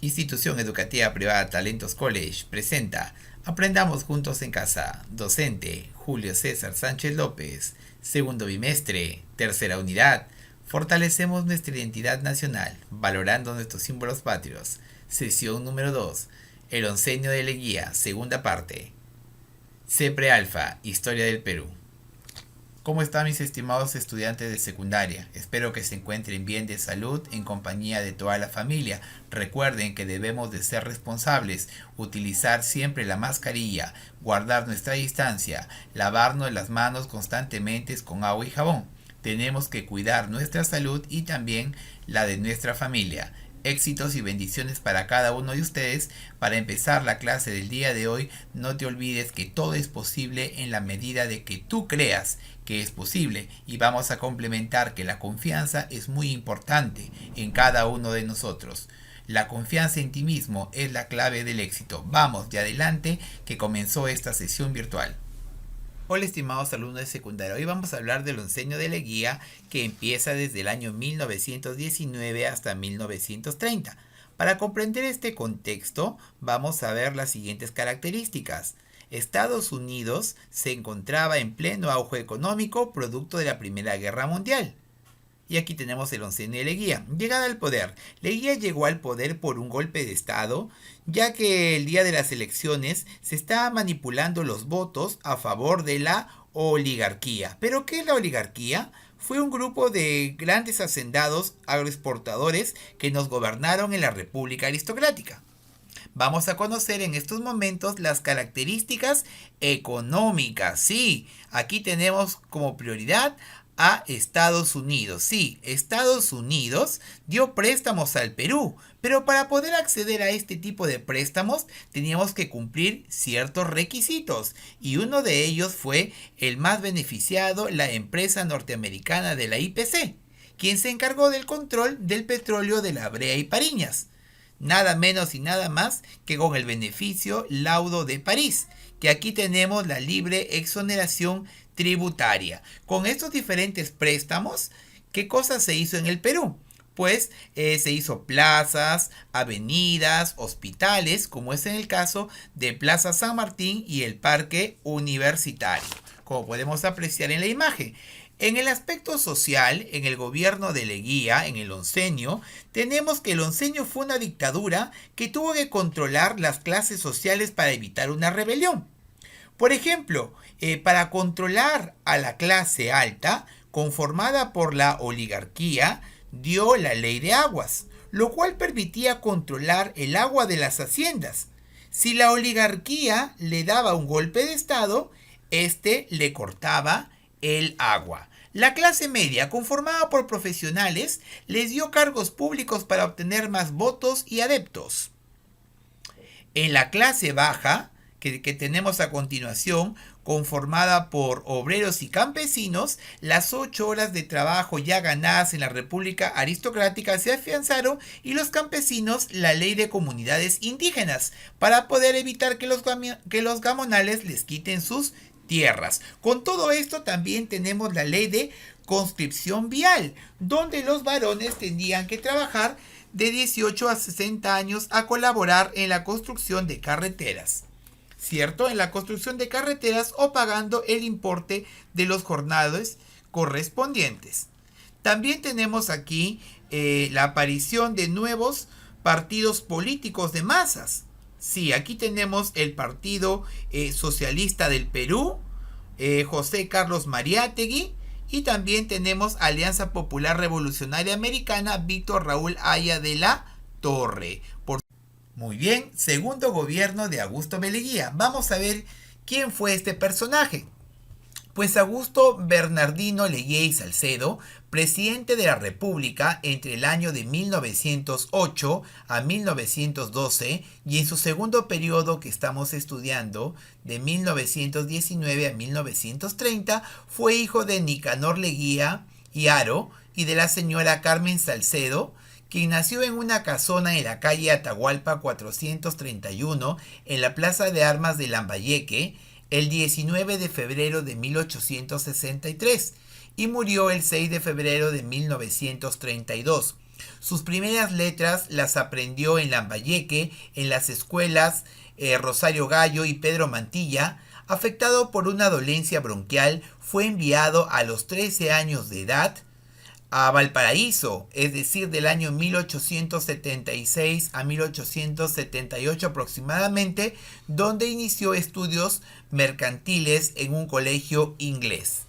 Institución Educativa Privada Talentos College presenta Aprendamos Juntos en Casa. Docente Julio César Sánchez López. Segundo bimestre, tercera unidad. Fortalecemos nuestra identidad nacional, valorando nuestros símbolos patrios. Sesión número 2. El oncenio de Leguía, segunda parte. CEPRE Alfa, Historia del Perú. ¿Cómo están mis estimados estudiantes de secundaria? Espero que se encuentren bien de salud en compañía de toda la familia. Recuerden que debemos de ser responsables, utilizar siempre la mascarilla, guardar nuestra distancia, lavarnos las manos constantemente con agua y jabón. Tenemos que cuidar nuestra salud y también la de nuestra familia. Éxitos y bendiciones para cada uno de ustedes. Para empezar la clase del día de hoy, no te olvides que todo es posible en la medida de que tú creas que es posible, y vamos a complementar que la confianza es muy importante en cada uno de nosotros. La confianza en ti mismo es la clave del éxito. Vamos de adelante, que comenzó esta sesión virtual. Hola estimados alumnos de secundaria, hoy vamos a hablar del oncenio de Leguía, que empieza desde el año 1919 hasta 1930. Para comprender este contexto, vamos a ver las siguientes características. Estados Unidos se encontraba en pleno auge económico producto de la Primera Guerra Mundial. Y aquí tenemos el oncenio de Leguía. Llegada al poder. Leguía llegó al poder por un golpe de estado, ya que el día de las elecciones se estaba manipulando los votos a favor de la oligarquía. ¿Pero qué es la oligarquía? Fue un grupo de grandes hacendados agroexportadores que nos gobernaron en la República Aristocrática. Vamos a conocer en estos momentos las características económicas. Sí, aquí tenemos como prioridad a Estados Unidos. Sí, Estados Unidos dio préstamos al Perú, pero para poder acceder a este tipo de préstamos teníamos que cumplir ciertos requisitos, y uno de ellos fue el más beneficiado, la empresa norteamericana de la IPC, quien se encargó del control del petróleo de la Brea y Pariñas. Nada menos y nada más que con el beneficio laudo de París, que aquí tenemos la libre exoneración tributaria. Con estos diferentes préstamos, ¿qué cosa se hizo en el Perú? Pues se hizo plazas, avenidas, hospitales, como es en el caso de Plaza San Martín y el Parque Universitario, como podemos apreciar en la imagen. En el aspecto social, en el gobierno de Leguía, en el oncenio, tenemos que el oncenio fue una dictadura que tuvo que controlar las clases sociales para evitar una rebelión. Por ejemplo, para controlar a la clase alta, conformada por la oligarquía, dio la ley de aguas, lo cual permitía controlar el agua de las haciendas. Si la oligarquía le daba un golpe de estado, este le cortaba el agua. La clase media, conformada por profesionales, les dio cargos públicos para obtener más votos y adeptos. En la clase baja, que tenemos a continuación, conformada por obreros y campesinos, las 8 horas de trabajo ya ganadas en la República Aristocrática se afianzaron, y los campesinos la ley de comunidades indígenas, para poder evitar que los gamonales les quiten sus tierras. Con todo esto también tenemos la ley de conscripción vial, donde los varones tendrían que trabajar de 18 a 60 años a colaborar en la construcción de carreteras. ¿Cierto? En la construcción de carreteras o pagando el importe de los jornales correspondientes. También tenemos aquí la aparición de nuevos partidos políticos de masas. Sí, aquí tenemos el Partido Socialista del Perú, José Carlos Mariátegui, y también tenemos Alianza Popular Revolucionaria Americana, Víctor Raúl Haya de la Torre. Muy bien, segundo gobierno de Augusto B. Leguía. Vamos a ver quién fue este personaje. Pues Augusto Bernardino Leguía y Salcedo, presidente de la República entre el año de 1908 a 1912, y en su segundo periodo que estamos estudiando, de 1919 a 1930, fue hijo de Nicanor Leguía y Haro y de la señora Carmen Salcedo, quien nació en una casona en la calle Atahualpa 431, en la Plaza de Armas de Lambayeque, el 19 de febrero de 1863, y murió el 6 de febrero de 1932. Sus primeras letras las aprendió en Lambayeque, en las escuelas Rosario Gallo y Pedro Mantilla. Afectado por una dolencia bronquial, fue enviado a los 13 años de edad a Valparaíso, es decir, del año 1876 a 1878 aproximadamente, donde inició estudios mercantiles en un colegio inglés.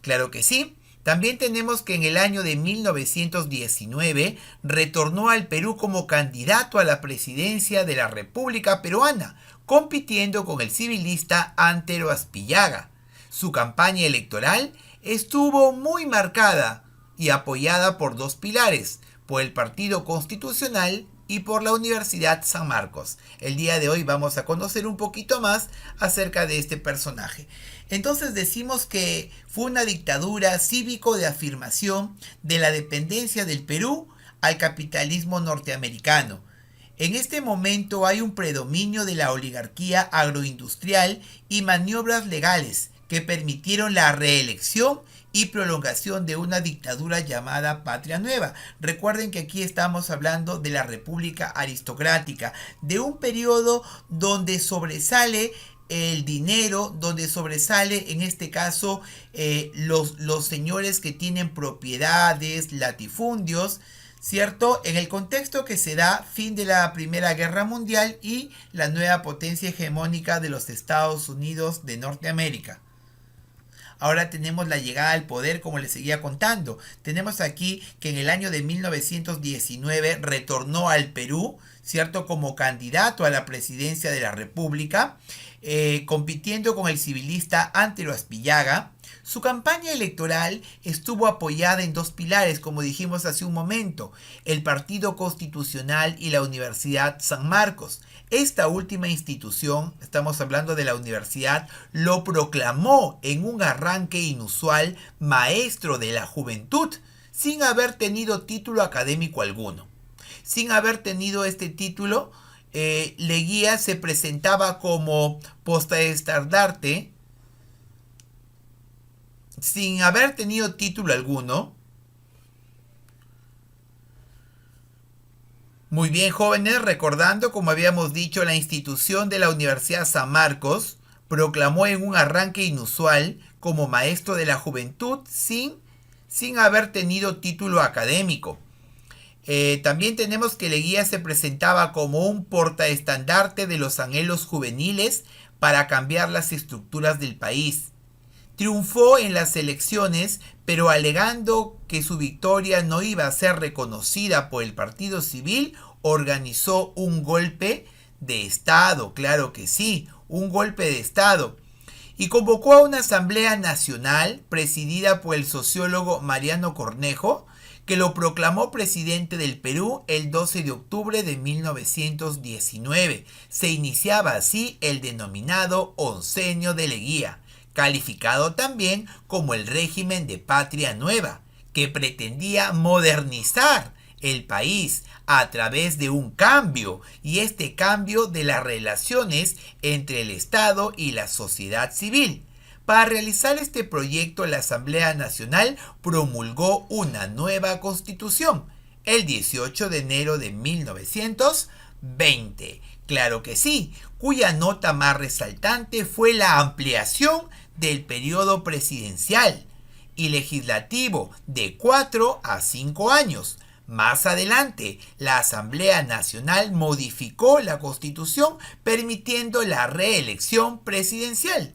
Claro que sí. También tenemos que en el año de 1919 retornó al Perú como candidato a la presidencia de la República Peruana, compitiendo con el civilista Antero Aspillaga. Su campaña electoral estuvo muy marcada y apoyada por dos pilares, por el Partido Constitucional y por la Universidad San Marcos. El día de hoy vamos a conocer un poquito más acerca de este personaje. Entonces decimos que fue una dictadura cívico de afirmación de la dependencia del Perú al capitalismo norteamericano. En este momento hay un predominio de la oligarquía agroindustrial y maniobras legales que permitieron la reelección y prolongación de una dictadura llamada Patria Nueva. Recuerden que aquí estamos hablando de la República Aristocrática, de un periodo donde sobresale el dinero, donde sobresale en este caso los señores que tienen propiedades, latifundios, ¿cierto? En el contexto que se da fin de la Primera Guerra Mundial y la nueva potencia hegemónica de los Estados Unidos de Norteamérica. Ahora tenemos la llegada al poder, como les seguía contando. Tenemos aquí que en el año de 1919 retornó al Perú, ¿cierto? Como candidato a la presidencia de la República, compitiendo con el civilista Antero Aspillaga. Su campaña electoral estuvo apoyada en dos pilares, como dijimos hace un momento, el Partido Constitucional y la Universidad San Marcos. Esta última institución, estamos hablando de la universidad, lo proclamó en un arranque inusual maestro de la juventud, sin haber tenido título académico alguno. Sin haber tenido este título, Leguía se presentaba como postestandarte, sin haber tenido título alguno. Muy bien, jóvenes, recordando, como habíamos dicho, la institución de la Universidad San Marcos proclamó en un arranque inusual como maestro de la juventud sin haber tenido título académico. También tenemos que Leguía se presentaba como un portaestandarte de los anhelos juveniles para cambiar las estructuras del país. Triunfó en las elecciones, pero alegando que su victoria no iba a ser reconocida por el Partido Civil, organizó un golpe de Estado, claro que sí, un golpe de Estado, y convocó a una asamblea nacional presidida por el sociólogo Mariano Cornejo, que lo proclamó presidente del Perú el 12 de octubre de 1919. Se iniciaba así el denominado Oncenio de Leguía, calificado también como el régimen de Patria Nueva, que pretendía modernizar el país a través de un cambio, y este cambio de las relaciones entre el Estado y la sociedad civil. Para realizar este proyecto, la Asamblea Nacional promulgó una nueva constitución el 18 de enero de 1920. Claro que sí, cuya nota más resaltante fue la ampliación del periodo presidencial y legislativo de 4 a 5 años. Más adelante, la Asamblea Nacional modificó la Constitución permitiendo la reelección presidencial.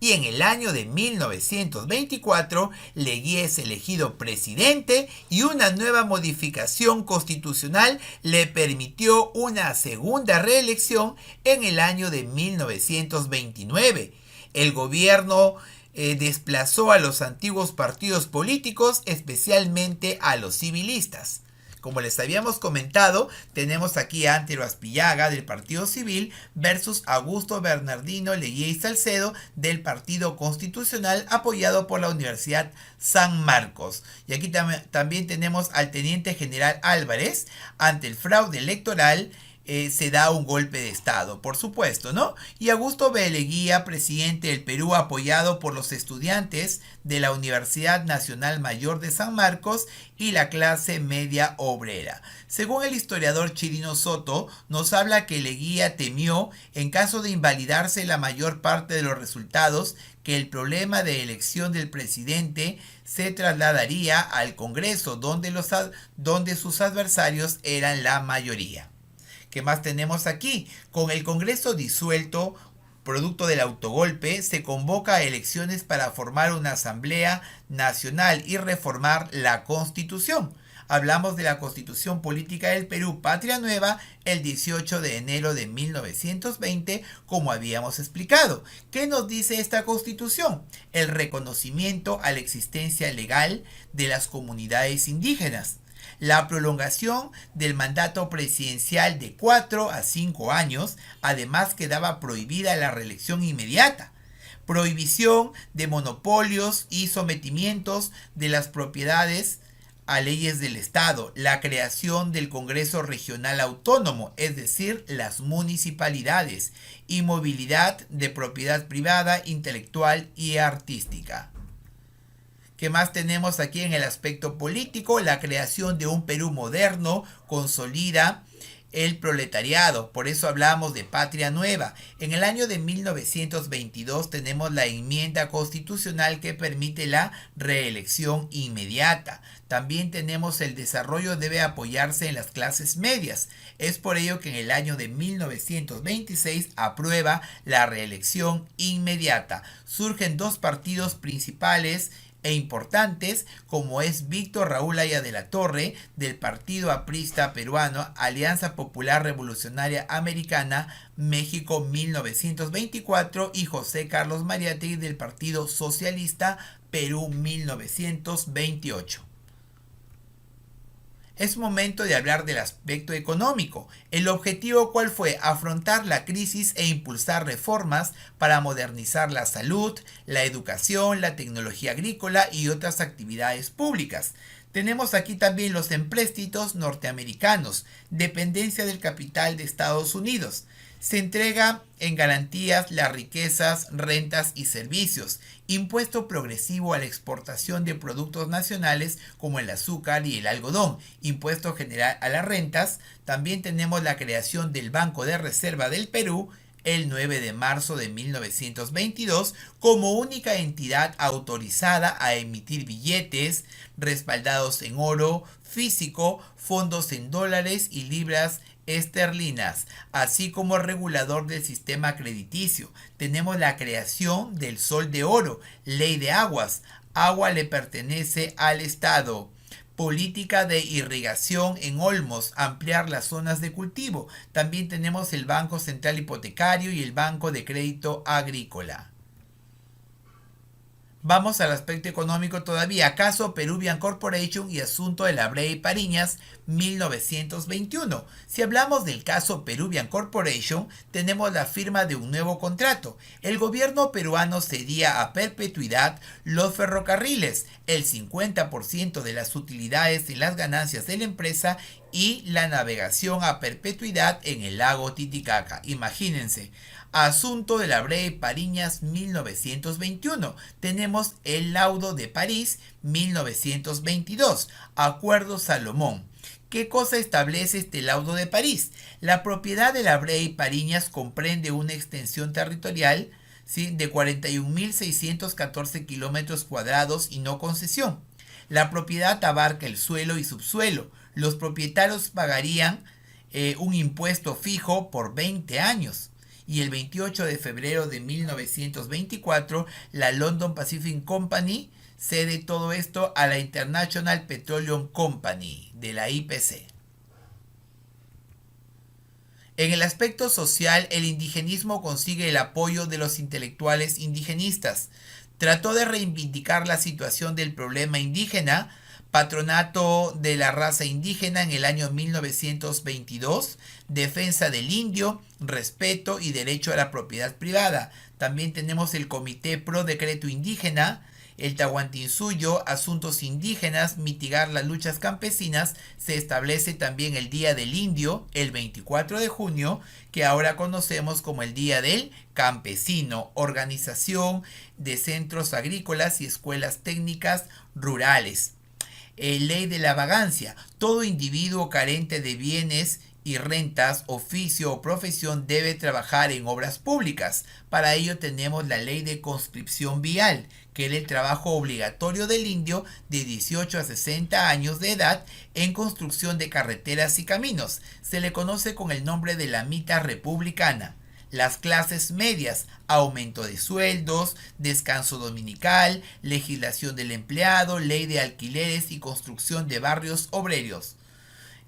Y en el año de 1924, Leguía es elegido presidente y una nueva modificación constitucional le permitió una segunda reelección en el año de 1929. El gobierno desplazó a los antiguos partidos políticos, especialmente a los civilistas. Como les habíamos comentado, tenemos aquí a Antero Aspillaga del Partido Civil versus Augusto Bernardino Leguía y Salcedo del Partido Constitucional, apoyado por la Universidad San Marcos. Y aquí también tenemos al teniente general Álvarez ante el fraude electoral se da un golpe de Estado, por supuesto, ¿no? Y Augusto B. Leguía, presidente del Perú, apoyado por los estudiantes de la Universidad Nacional Mayor de San Marcos y la clase media obrera. Según el historiador Chirino Soto, nos habla que Leguía temió, en caso de invalidarse la mayor parte de los resultados, que el problema de elección del presidente se trasladaría al Congreso, donde sus adversarios eran la mayoría. ¿Qué más tenemos aquí? Con el Congreso disuelto, producto del autogolpe, se convoca a elecciones para formar una Asamblea Nacional y reformar la Constitución. Hablamos de la Constitución Política del Perú, Patria Nueva, el 18 de enero de 1920, como habíamos explicado. ¿Qué nos dice esta Constitución? El reconocimiento a la existencia legal de las comunidades indígenas, la prolongación del mandato presidencial de 4 a 5 años, además quedaba prohibida la reelección inmediata, prohibición de monopolios y sometimientos de las propiedades a leyes del Estado, la creación del Congreso Regional Autónomo, es decir, las municipalidades, y movilidad de propiedad privada, intelectual y artística. ¿Qué más tenemos aquí en el aspecto político? La creación de un Perú moderno consolida el proletariado, por eso hablamos de Patria Nueva. En el año de 1922 tenemos la enmienda constitucional que permite la reelección inmediata. También tenemos el desarrollo debe apoyarse en las clases medias. Es por ello que en el año de 1926 aprueba la reelección inmediata. Surgen dos partidos principales e importantes, como es Víctor Raúl Haya de la Torre del Partido Aprista Peruano, Alianza Popular Revolucionaria Americana, México 1924, y José Carlos Mariátegui del Partido Socialista, Perú 1928. Es momento de hablar del aspecto económico. ¿El objetivo cuál fue? Afrontar la crisis e impulsar reformas para modernizar la salud, la educación, la tecnología agrícola y otras actividades públicas. Tenemos aquí también los empréstitos norteamericanos, dependencia del capital de Estados Unidos. Se entrega en garantías las riquezas, rentas y servicios, impuesto progresivo a la exportación de productos nacionales como el azúcar y el algodón, impuesto general a las rentas. También tenemos la creación del Banco de Reserva del Perú el 9 de marzo de 1922 como única entidad autorizada a emitir billetes respaldados en oro físico, fondos en dólares y libras esterlinas, así como regulador del sistema crediticio. Tenemos la creación del Sol de Oro, ley de aguas, agua le pertenece al Estado, política de irrigación en olmos, ampliar las zonas de cultivo. También tenemos el Banco Central Hipotecario y el Banco de Crédito Agrícola. Vamos al aspecto económico todavía. Caso Peruvian Corporation y asunto de la Brea y Pariñas, 1921. Si hablamos del caso Peruvian Corporation, tenemos la firma de un nuevo contrato. El gobierno peruano cedía a perpetuidad los ferrocarriles, el 50% de las utilidades en las ganancias de la empresa y la navegación a perpetuidad en el lago Titicaca. Imagínense. Asunto de la Brea y Pariñas 1921. Tenemos el laudo de París 1922. Acuerdo Salomón. ¿Qué cosa establece este laudo de París? La propiedad de la Brea y Pariñas comprende una extensión territorial, ¿sí?, de 41.614 kilómetros cuadrados y no concesión. La propiedad abarca el suelo y subsuelo. Los propietarios pagarían un impuesto fijo por 20 años. Y el 28 de febrero de 1924, la London Pacific Company cede todo esto a la International Petroleum Company de la IPC. En el aspecto social, el indigenismo consigue el apoyo de los intelectuales indigenistas. Trató de reivindicar la situación del problema indígena, patronato de la raza indígena en el año 1922, defensa del indio, respeto y derecho a la propiedad privada. También tenemos el Comité Pro Decreto Indígena El Tahuantinsuyo, asuntos indígenas, mitigar las luchas campesinas. Se establece también el Día del Indio, el 24 de junio, que ahora conocemos como el Día del Campesino, organización de centros agrícolas y escuelas técnicas rurales. Ley de la vagancia. Todo individuo carente de bienes y rentas, oficio o profesión debe trabajar en obras públicas. Para ello tenemos la ley de conscripción vial, que era el trabajo obligatorio del indio de 18 a 60 años de edad en construcción de carreteras y caminos. Se le conoce con el nombre de la mita republicana. Las clases medias, aumento de sueldos, descanso dominical, legislación del empleado, ley de alquileres y construcción de barrios obreros.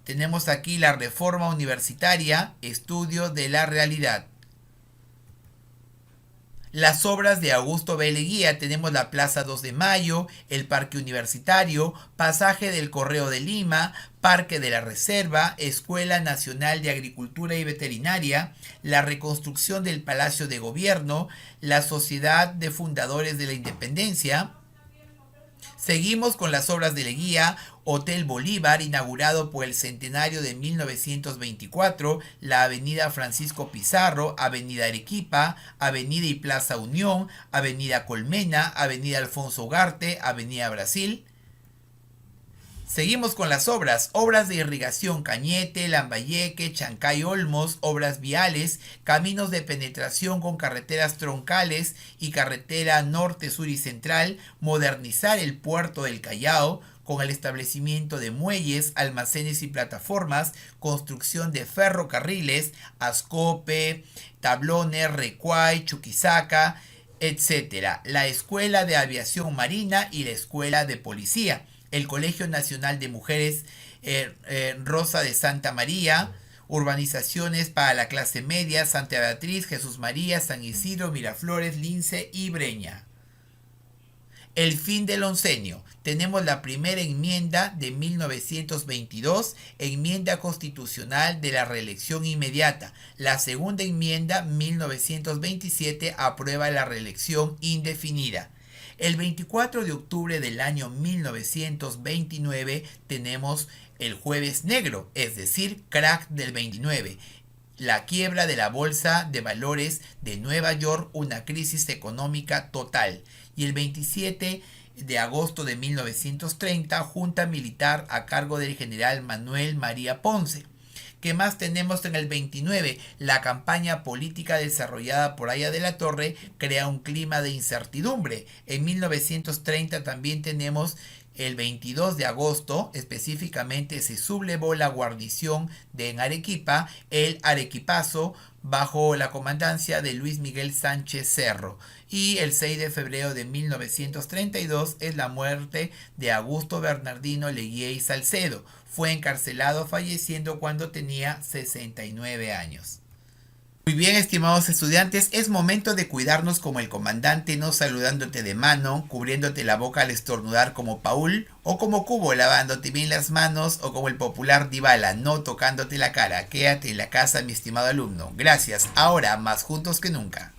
Tenemos aquí la reforma universitaria, estudio de la realidad. Las obras de Augusto B. Leguía, tenemos la Plaza 2 de Mayo, el Parque Universitario, Pasaje del Correo de Lima, Parque de la Reserva, Escuela Nacional de Agricultura y Veterinaria, la reconstrucción del Palacio de Gobierno, la Sociedad de Fundadores de la Independencia. Seguimos con las obras de Leguía, Hotel Bolívar, inaugurado por el centenario de 1924, la Avenida Francisco Pizarro, Avenida Arequipa, Avenida y Plaza Unión, Avenida Colmena, Avenida Alfonso Ugarte, Avenida Brasil. Seguimos con las obras de irrigación, Cañete, Lambayeque, Chancay Olmos, obras viales, caminos de penetración con carreteras troncales y carretera norte, sur y central, modernizar el puerto del Callao, con el establecimiento de muelles, almacenes y plataformas, construcción de ferrocarriles, Ascope, Tablones, Recuay, Chuquisaca, etc. La Escuela de Aviación Marina y la Escuela de Policía. El Colegio Nacional de Mujeres Rosa de Santa María, urbanizaciones para la clase media, Santa Beatriz, Jesús María, San Isidro, Miraflores, Lince y Breña. El fin del oncenio. Tenemos la primera enmienda de 1922, enmienda constitucional de la reelección inmediata. La segunda enmienda, 1927, aprueba la reelección indefinida. El 24 de octubre del año 1929 tenemos el Jueves Negro, es decir, crack del 29. La quiebra de la Bolsa de Valores de Nueva York, una crisis económica total. Y el 27 de agosto de 1930, junta militar a cargo del general Manuel María Ponce. ¿Qué más tenemos en el 29? La campaña política desarrollada por Haya de la Torre crea un clima de incertidumbre. En 1930 también tenemos el 22 de agosto, específicamente se sublevó la guarnición de Arequipa, el Arequipazo, bajo la comandancia de Luis Miguel Sánchez Cerro. Y el 6 de febrero de 1932 es la muerte de Augusto Bernardino Leguía y Salcedo. Fue encarcelado falleciendo cuando tenía 69 años. Muy bien, estimados estudiantes, es momento de cuidarnos como el comandante, no saludándote de mano, cubriéndote la boca al estornudar como Paul, o como Cubo lavándote bien las manos, o como el popular Dybala, no tocándote la cara. Quédate en la casa, mi estimado alumno. Gracias, ahora más juntos que nunca.